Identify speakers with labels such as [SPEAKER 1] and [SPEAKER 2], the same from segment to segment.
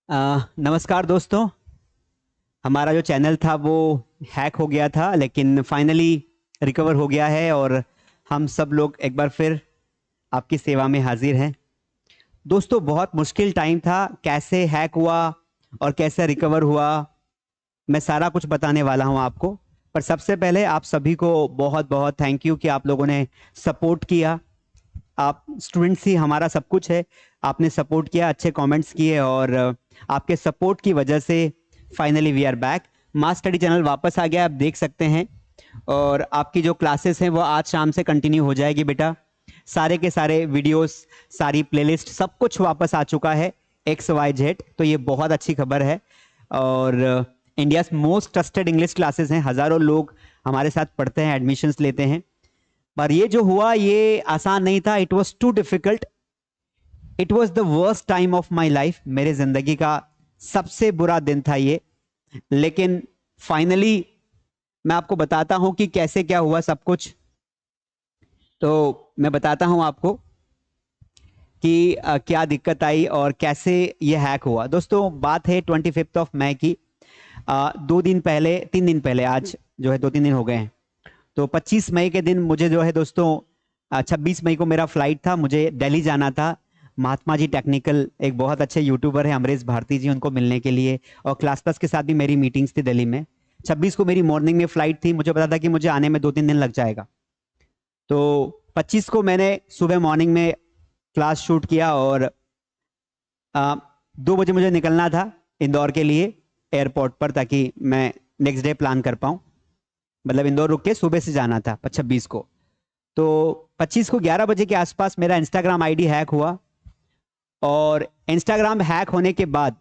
[SPEAKER 1] नमस्कार दोस्तों। हमारा जो चैनल था वो हैक हो गया था, लेकिन फाइनली रिकवर हो गया है और हम सब लोग एक बार फिर आपकी सेवा में हाजिर हैं। दोस्तों, बहुत मुश्किल टाइम था। कैसे हैक हुआ और कैसे रिकवर हुआ, मैं सारा कुछ बताने वाला हूं आपको। पर सबसे पहले आप सभी को बहुत बहुत थैंक यू कि आप लोगों ने सपोर्ट किया। आप स्टूडेंट्स ही हमारा सब कुछ है। आपने सपोर्ट किया, अच्छे कमेंट्स किए और आपके सपोर्ट की वजह से finally we are back. Mass study channel वापस आ गया, आप देख सकते हैं। और आपकी जो क्लासेस हैं वो आज शाम से कंटिन्यू हो जाएगी बेटा। सारे के सारे वीडियोस, सारी प्लेलिस्ट, सब कुछ वापस आ चुका है, XYZ। तो ये बहुत अच्छी खबर है। और India most trusted English classes हैं, हजारों लोग हमारे साथ पढ़ते हैं, एडमिशन्स लेते हैं। पर ये जो हुआ ये आसान नहीं था। It was too difficult. It was the worst time of my life. मेरे जिंदगी का सबसे बुरा दिन था ये। लेकिन फाइनली मैं आपको बताता हूं कि कैसे क्या हुआ सब कुछ। तो मैं बताता हूं आपको कि क्या दिक्कत आई और कैसे ये हैक हुआ। दोस्तों, बात है 25 मई की। 2 दिन पहले, 3 दिन पहले, आज जो है 2-3 दिन हो गए हैं। तो 25 मई के दिन मुझे जो है दोस्तों, 26 मई को मेरा फ्लाइट था, मुझे दिल्ली जाना था। महात्मा जी टेक्निकल, एक बहुत अच्छे यूट्यूबर है अमरीश भारती जी, उनको मिलने के लिए। और क्लास प्लस के साथ भी मेरी मीटिंग्स थी दिल्ली में। 26 को मेरी मॉर्निंग में फ्लाइट थी, मुझे पता था कि मुझे आने में 2-3 दिन लग जाएगा। तो 25 को मैंने सुबह मॉर्निंग में क्लास शूट किया और 2 बजे मुझे निकलना था इंदौर के लिए एयरपोर्ट पर, ताकि मैं नेक्स्ट डे प्लान कर पाऊँ। मतलब इंदौर रुक के सुबह से जाना था 26 को। तो 25 को 11 बजे के आसपास मेरा इंस्टाग्राम आईडी हैक हुआ। और इंस्टाग्राम हैक होने के बाद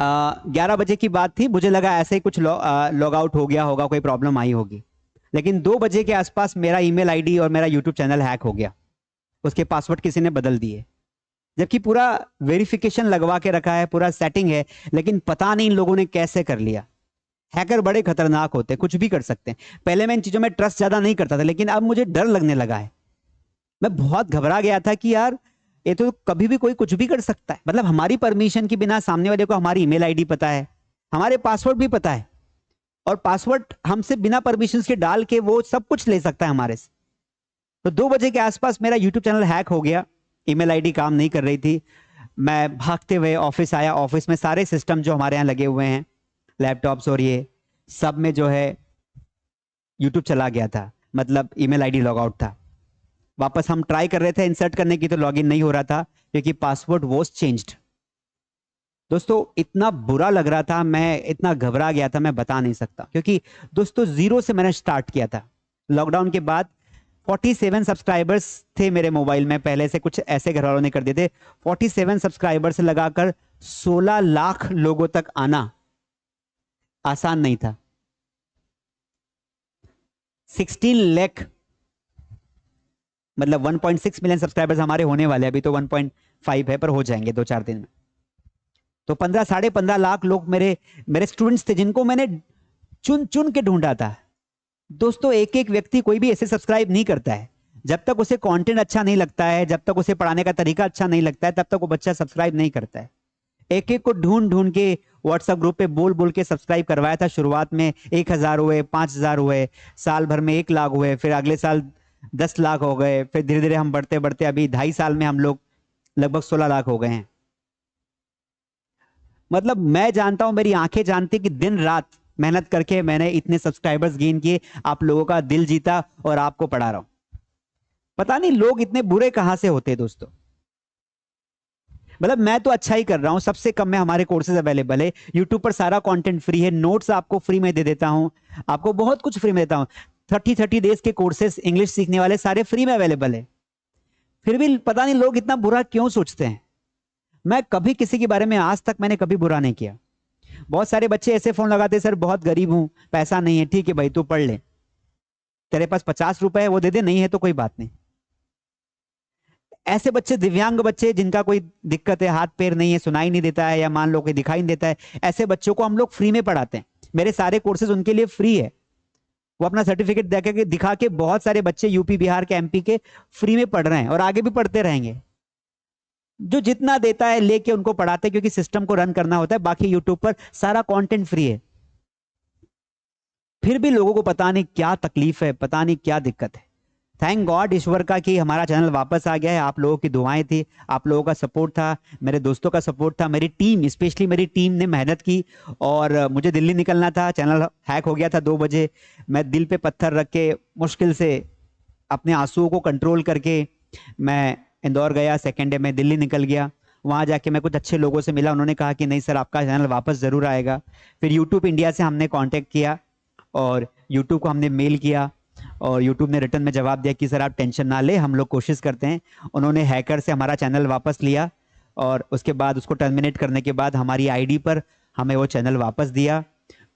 [SPEAKER 1] 11 बजे की बात थी, मुझे लगा ऐसे ही कुछ लॉग आउट हो गया होगा, कोई प्रॉब्लम आई होगी। लेकिन 2 बजे के आसपास मेरा ईमेल आईडी और मेरा यूट्यूब चैनल हैक हो गया। उसके पासवर्ड किसी ने बदल दिए, जबकि पूरा वेरिफिकेशन लगवा के रखा है, पूरा सेटिंग है। लेकिन पता नहीं इन लोगों ने कैसे कर लिया। हैकर बड़े खतरनाक होते हैं, कुछ भी कर सकते हैं। पहले मैं इन चीजों में ट्रस्ट ज्यादा नहीं करता था, लेकिन अब मुझे डर लगने लगा है। मैं बहुत घबरा गया था कि यार, ये तो कभी भी कोई कुछ भी कर सकता है। मतलब हमारी परमिशन के बिना सामने वाले को हमारी ईमेल आईडी पता है, हमारे पासवर्ड भी पता है, और पासवर्ड हमसे बिना परमिशन के डाल के वो सब कुछ ले सकता है हमारे से। तो 2 बजे के आसपास मेरा यूट्यूब चैनल हैक हो गया। ईमेल आईडी काम नहीं कर रही थी। मैं भागते हुए ऑफिस आया। ऑफिस में सारे सिस्टम जो हमारे यहाँ लगे हुए हैं, लैपटॉप्स और ये सब में जो है यूट्यूब चला गया था। मतलब ईमेल आईडी लॉग आउट था। वापस हम ट्राई कर रहे थे इंसर्ट करने की, तो लॉगिन नहीं हो रहा था क्योंकि पासवर्ड वॉज चेंज्ड। दोस्तों, इतना बुरा लग रहा था, मैं इतना घबरा गया था, मैं बता नहीं सकता। क्योंकि दोस्तों, जीरो से मैंने स्टार्ट किया था लॉकडाउन के बाद। 47 सब्सक्राइबर्स थे मेरे मोबाइल में पहले से, कुछ ऐसे घर वालों ने कर दिए थे। 47 सब्सक्राइबर से लगाकर 16 लाख लोगों तक आना आसान नहीं था। 16 लाख, मतलब 1.6 मिलियन सब्सक्राइबर्स हमारे होने वाले, अभी तो 1.5 है, पर हो जाएंगे 2-4 दिन में। तो 15-15.5 लाख लोग मेरे मेरे स्टूडेंट्स थे, जिनको मैंने चुन चुन के ढूंढा था। दोस्तों, एक एक व्यक्ति कोई भी ऐसे सब्सक्राइब नहीं करता है। जब तक उसे कंटेंट अच्छा नहीं लगता है, जब तक उसे पढ़ाने का तरीका अच्छा नहीं लगता है, तब तक वो बच्चा सब्सक्राइब नहीं करता है। एक एक को ढूंढ ढूंढ के व्हाट्सएप ग्रुप पे बोल बोल के सब्सक्राइब करवाया था। शुरुआत में 1,000 हुए, 5,000 हुए, साल भर में 1 लाख हुए, फिर अगले साल 10 लाख हो गए, फिर धीरे धीरे हम बढ़ते बढ़ते अभी 2.5 साल में हम लोग लगभग 16 लाख हो गए हैं। मतलब मैं जानता हूं, मेरी आंखें जानती कि दिन रात मेहनत करके मैंने इतने सब्सक्राइबर्स गेन किए, आप लोगों का दिल जीता और आपको पढ़ा रहा हूं। पता नहीं लोग इतने बुरे कहां से होते हैं दोस्तों। मतलब मैं तो अच्छा ही कर रहा हूं, सबसे कम में हमारे कोर्सेज अवेलेबल है यूट्यूब पर, सारा कंटेंट फ्री है, नोट्स आपको फ्री में दे देता हूं, आपको बहुत कुछ फ्री में देता हूं। 30 डेज के कोर्सेज इंग्लिश सीखने वाले सारे फ्री में अवेलेबल है। फिर भी पता नहीं लोग इतना बुरा क्यों सोचते हैं। मैं कभी किसी के बारे में आज तक मैंने कभी बुरा नहीं किया। बहुत सारे बच्चे ऐसे फोन लगाते, सर बहुत गरीब हूं, पैसा नहीं है। ठीक है भाई, तू पढ़ ले, तेरे पास 50 रुपए है वो दे दे, नहीं है तो कोई बात नहीं। ऐसे बच्चे, दिव्यांग बच्चे जिनका कोई दिक्कत है, हाथ पैर नहीं है, सुनाई नहीं देता है, या मान लो कोई दिखाई नहीं देता है, ऐसे बच्चों को हम लोग फ्री में पढ़ाते हैं। मेरे सारे कोर्सेज उनके लिए फ्री है। वो अपना सर्टिफिकेट देके दिखा के, बहुत सारे बच्चे यूपी बिहार के एमपी के फ्री में पढ़ रहे हैं और आगे भी पढ़ते रहेंगे। जो जितना देता है लेके उनको पढ़ाते हैं, क्योंकि सिस्टम को रन करना होता है। बाकी यूट्यूब पर सारा कंटेंट फ्री है। फिर भी लोगों को पता नहीं क्या तकलीफ है, पता नहीं क्या दिक्कत है। थैंक गॉड ईश्वर का कि हमारा चैनल वापस आ गया है। आप लोगों की दुआएं थी, आप लोगों का सपोर्ट था, मेरे दोस्तों का सपोर्ट था, मेरी टीम, स्पेशली मेरी टीम ने मेहनत की। और मुझे दिल्ली निकलना था, चैनल हैक हो गया था 2 बजे। मैं दिल पे पत्थर रख के मुश्किल से अपने आंसुओं को कंट्रोल करके मैं इंदौर गया, सेकेंड डे में दिल्ली निकल गया। वहाँ जाके मैं कुछ अच्छे लोगों से मिला, उन्होंने कहा कि नहीं सर आपका चैनल वापस ज़रूर आएगा। फिर यूट्यूब इंडिया से हमने कांटेक्ट किया और यूट्यूब को हमने मेल किया और यूट्यूब ने रिटर्न में जवाब दिया कि सर आप टेंशन ना ले, हम लोग कोशिश करते हैं। उन्होंने हैकर से हमारा चैनल वापस लिया और उसके बाद उसको टर्मिनेट करने के बाद हमारी आईडी पर हमें वो चैनल वापस दिया।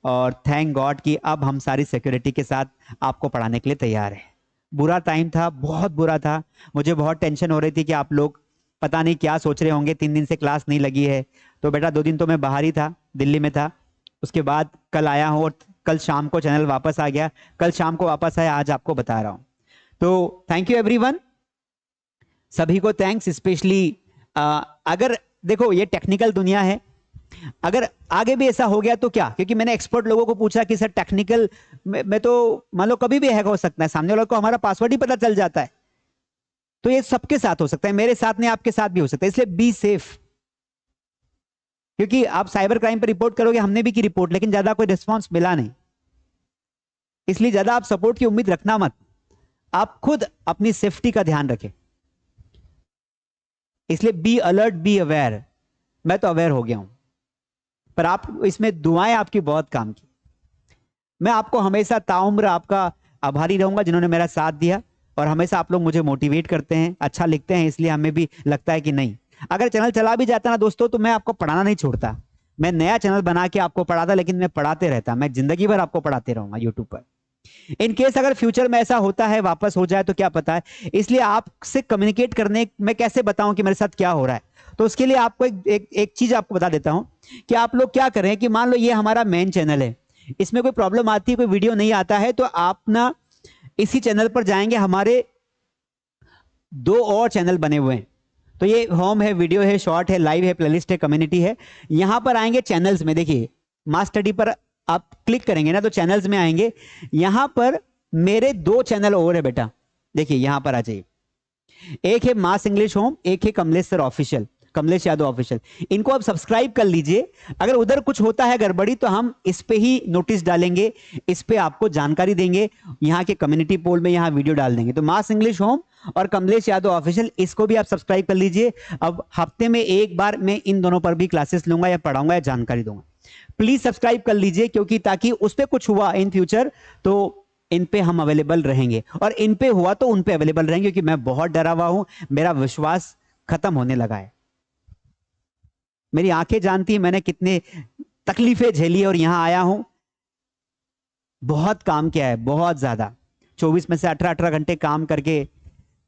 [SPEAKER 1] और थैंक गॉड कि अब हम सारी सिक्योरिटी के साथ आपको पढ़ाने के लिए तैयार हैं। बुरा टाइम था, बहुत बुरा था, मुझे बहुत टेंशन हो रही थी कि आप लोग पता नहीं क्या सोच रहे होंगे, 3 दिन से क्लास नहीं लगी है। तो बेटा 2 दिन तो मैं बाहर ही था, दिल्ली में था। उसके बाद कल आया हूँ और कल शाम को चैनल वापस आ गया, कल शाम को वापस आया, आज आपको बता रहा हूँ। तो थैंक यू एवरीवन, सभी को थैंक्स। स्पेशली अगर देखो ये टेक्निकल दुनिया है, अगर आगे भी ऐसा हो गया तो क्या, क्योंकि मैंने एक्सपर्ट लोगों को पूछा कि सर टेक्निकल में तो मान लो कभी भी हैक हो सकता है, सामने वाले को हमारा पासवर्ड ही पता चल जाता है। तो ये सबके साथ हो सकता है, मेरे साथ नहीं आपके साथ भी हो सकता है, इसलिए बी सेफ। क्योंकि आप साइबर क्राइम पर रिपोर्ट करोगे, हमने भी की रिपोर्ट, लेकिन ज्यादा कोई रिस्पॉन्स मिला नहीं, इसलिए ज्यादा आप सपोर्ट की उम्मीद रखना मत। आप खुद अपनी सेफ्टी का ध्यान रखें, इसलिए बी अलर्ट, बी अवेयर। मैं तो अवेयर हो गया हूं, पर आप इसमें दुआएं आपकी बहुत काम की। मैं आपको हमेशा ताउम्र आपका आभारी रहूंगा जिन्होंने मेरा साथ दिया, और हमेशा आप लोग मुझे मोटिवेट करते हैं, अच्छा लिखते हैं, इसलिए हमें भी लगता है कि नहीं, अगर चैनल चला भी जाता ना दोस्तों तो मैं आपको पढ़ाना नहीं छोड़ता। मैं नया चैनल बना के आपको पढ़ाता, लेकिन मैं पढ़ाते रहता, मैं जिंदगी भर आपको पढ़ाते रहूंगा यूट्यूब पर। इन केस अगर फ्यूचर में ऐसा होता है, वापस हो जाए तो क्या पता है, इसलिए आपसे कम्युनिकेट करने में कैसे बताऊं कि मेरे साथ क्या हो रहा है। तो उसके लिए आपको एक चीज आपको बता देता हूं कि आप लोग क्या करें कि मान लो ये हमारा मेन चैनल है, इसमें कोई प्रॉब्लम आती है, कोई वीडियो नहीं आता है, तो आप ना इसी चैनल पर जाएंगे, हमारे 2 और चैनल बने हुए हैं। तो ये होम है, वीडियो है, शॉर्ट है, लाइव है, प्लेलिस्ट है, कम्युनिटी है। यहां पर आएंगे चैनल्स में, देखिए मास स्टडी पर आप क्लिक करेंगे ना तो चैनल्स में आएंगे। यहां पर मेरे 2 चैनल और है बेटा, देखिए यहां पर आ जाइए। एक है मास इंग्लिश होम, एक है Kamlesh sir official, Kamlesh Yadav official. इनको आप सब्सक्राइब कर लीजिए, अगर उधर कुछ होता है गड़बड़ी तो हम इस पे ही नोटिस डालेंगे, इस पे आपको जानकारी देंगे, यहाँ के कम्युनिटी पोल में यहाँ वीडियो डाल देंगे। तो मास इंग्लिश होम और कमलेश यादव ऑफिशियल, इसको भी आप सब्सक्राइब कर लीजिए। अब हफ्ते में एक बार मैं इन दोनों पर भी क्लासेस लूंगा या पढ़ाऊंगा या जानकारी दूंगा। प्लीज सब्सक्राइब कर लीजिए, क्योंकि ताकि उस पर कुछ हुआ इन फ्यूचर तो इन पे हम अवेलेबल रहेंगे, और इन पे हुआ तो उन पे अवेलेबल रहेंगे, क्योंकि मैं बहुत डरा हुआ हूं, मेरा विश्वास खत्म होने लगा है। मेरी आंखें जानती है मैंने कितने तकलीफें झेली और यहां आया हूं, बहुत काम किया है, बहुत ज्यादा। 24 में से 18-18 घंटे काम करके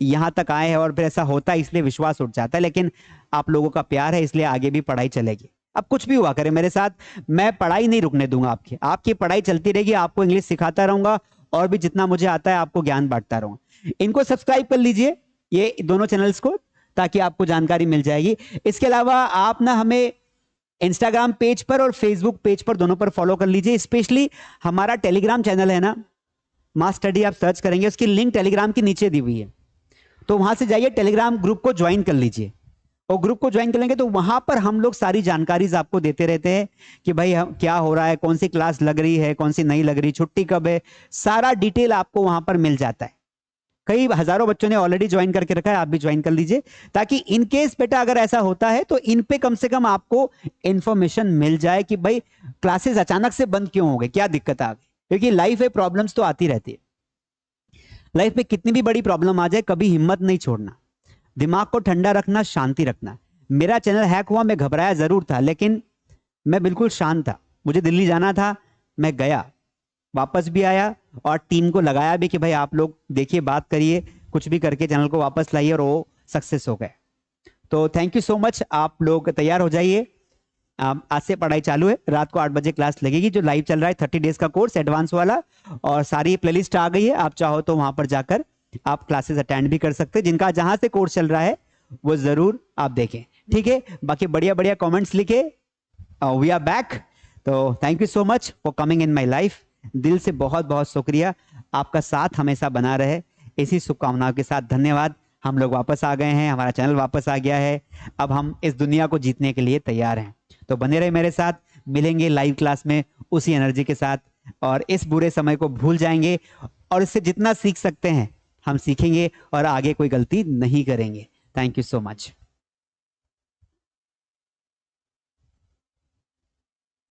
[SPEAKER 1] यहां तक आए हैं, और फिर ऐसा होता है इसलिए विश्वास उठ जाता है। लेकिन आप लोगों का प्यार है, इसलिए आगे भी पढ़ाई चलेगी। अब कुछ भी हुआ करे मेरे साथ, मैं पढ़ाई नहीं रुकने दूंगा, आपकी पढ़ाई चलती रहेगी, आपको इंग्लिश सिखाता रहूंगा, और भी जितना मुझे आता है आपको ज्ञान बांटता रहूंगा। इनको सब्सक्राइब कर लीजिए, ये दोनों चैनल्स को, ताकि आपको जानकारी मिल जाएगी। इसके अलावा आप ना हमें इंस्टाग्राम पेज पर और फेसबुक पेज पर, दोनों पर फॉलो कर लीजिए। स्पेशली हमारा टेलीग्राम चैनल है ना, मास स्टडी, आप सर्च करेंगे, उसकी लिंक टेलीग्राम की नीचे दी हुई है, तो वहां से जाइए, टेलीग्राम ग्रुप को ज्वाइन कर लीजिए। और ग्रुप को ज्वाइन कर लेंगे तो वहां पर हम लोग सारी जानकारी आपको देते रहते हैं कि भाई क्या हो रहा है, कौन सी क्लास लग रही है, कौन सी नहीं लग रही, छुट्टी कब है, सारा डिटेल आपको वहां पर मिल जाता है। कई हजारों बच्चों ने ऑलरेडी ज्वाइन करके रखा है, आप भी ज्वाइन कर लीजिए, ताकि इन केस बेटा अगर ऐसा होता है तो इन पे कम से कम आपको इंफॉर्मेशन मिल जाए कि भाई क्लासेस अचानक से बंद क्यों हो गए, क्या दिक्कत आ गई। क्योंकि लाइफ में प्रॉब्लम्स तो आती रहती है, लाइफ में कितनी भी बड़ी प्रॉब्लम आ जाए, कभी हिम्मत नहीं छोड़ना, दिमाग को ठंडा रखना, शांति रखना। मेरा चैनल हैक हुआ, मैं घबराया जरूर था, लेकिन मैं बिल्कुल शांत था। मुझे दिल्ली जाना था, मैं गया, वापस भी आया, और टीम को लगाया भी कि भाई आप लोग देखिए, बात करिए, कुछ भी करके चैनल को वापस लाइए, और वो सक्सेस हो गए। तो थैंक यू सो मच। आप लोग तैयार हो जाइए, आज से पढ़ाई चालू है, रात को 8 बजे क्लास लगेगी, जो लाइव चल रहा है 30 डेज का कोर्स एडवांस वाला, और सारी प्लेलिस्ट आ गई है। आप चाहो तो वहां पर जाकर आप क्लासेस अटेंड भी कर सकते हैं, जिनका जहां से कोर्स चल रहा है वो जरूर आप देखें, ठीक है। बाकी बढ़िया बढ़िया कमेंट्स लिखे। We are back. तो thank you so much for coming in my life. दिल से बहुत बहुत शुक्रिया, आपका साथ हमेशा बना रहे, इसी शुभकामनाओं के साथ धन्यवाद। हम लोग वापस आ गए हैं, हमारा चैनल वापस आ गया है, अब हम इस दुनिया को जीतने के लिए तैयार हैं। तो बने रहे मेरे साथ, मिलेंगे लाइव क्लास में उसी एनर्जी के साथ, और इस बुरे समय को भूल जाएंगे, और इससे जितना सीख सकते हैं हम सीखेंगे, और आगे कोई गलती नहीं करेंगे। Thank you so much.